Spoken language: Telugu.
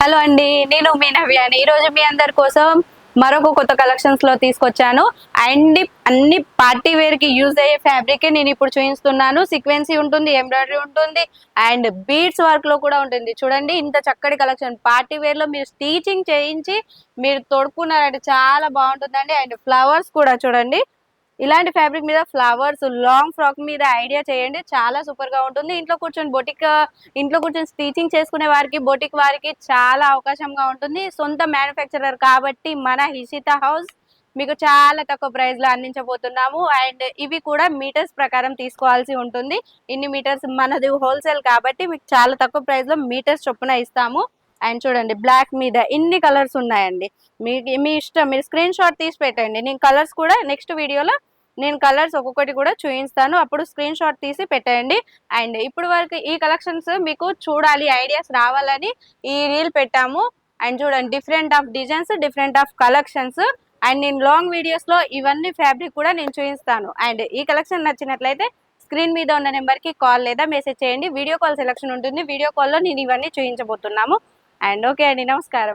హలో అండి, నేను మీ నవ్యాని. ఈరోజు మీ అందరి కోసం మరొక కొత్త కలెక్షన్స్ లో తీసుకొచ్చాను. అండ్ అన్ని పార్టీ వేర్ కి యూజ్ అయ్యే ఫ్యాబ్రిక్ నేను ఇప్పుడు చూపిస్తున్నాను. సీక్వెన్సీ ఉంటుంది, ఎంబ్రాయిడరీ ఉంటుంది అండ్ బీడ్స్ వర్క్ లో కూడా ఉంటుంది. చూడండి ఇంత చక్కటి కలెక్షన్. పార్టీ వేర్ లో మీరు స్టిచింగ్ చేయించి మీరు తొడుక్కున్నారంటే చాలా బాగుంటుందండి. అండ్ ఫ్లవర్స్ కూడా చూడండి, ఇలాంటి ఫ్యాబ్రిక్ మీద ఫ్లవర్స్ లాంగ్ ఫ్రాక్ మీద ఐడియా చేయండి, చాలా సూపర్ గా ఉంటుంది. ఇంట్లో కూర్చొని స్టిచింగ్ చేసుకునే వారికి, బొటిక్ వారికి చాలా అవకాశంగా ఉంటుంది. సొంత మ్యానుఫ్యాక్చరర్ కాబట్టి మన హిషిత హౌస్ మీకు చాలా తక్కువ ప్రైస్ లో అందించబోతున్నాము. అండ్ ఇవి కూడా మీటర్స్ ప్రకారం తీసుకోవాల్సి ఉంటుంది. ఇన్ని మీటర్స్ మనది హోల్సేల్ కాబట్టి మీకు చాలా తక్కువ ప్రైస్ లో మీటర్స్ చొప్పున ఇస్తాము. అండ్ చూడండి బ్లాక్ మీద ఇన్ని కలర్స్ ఉన్నాయండి. మీ ఇష్టం, మీరు స్క్రీన్ షాట్ తీసి పెట్టండి. నేను కలర్స్ కూడా నెక్స్ట్ వీడియోలో కలర్స్ ఒక్కొక్కటి కూడా చూపిస్తాను, అప్పుడు స్క్రీన్ షాట్ తీసి పెట్టండి. అండ్ ఇప్పుడు వరకు ఈ కలెక్షన్స్ మీకు చూడాలి, ఐడియాస్ రావాలని ఈ రీల్ పెట్టాము. అండ్ చూడండి different of designs, different of collections. And నేను లాంగ్ వీడియోస్ లో ఇవన్నీ ఫ్యాబ్రిక్ కూడా నేను చూపిస్తాను. అండ్ ఈ కలెక్షన్ నచ్చినట్లయితే స్క్రీన్ మీద ఉన్న నెంబర్ కి కాల్ లేదా మెసేజ్ చేయండి. వీడియో కాల్ సెలెక్షన్ ఉంటుంది, వీడియో కాల్లో నేను ఇవన్నీ చూపించబోతున్నాము. అండ్ ఓకే అండి, నమస్కారం.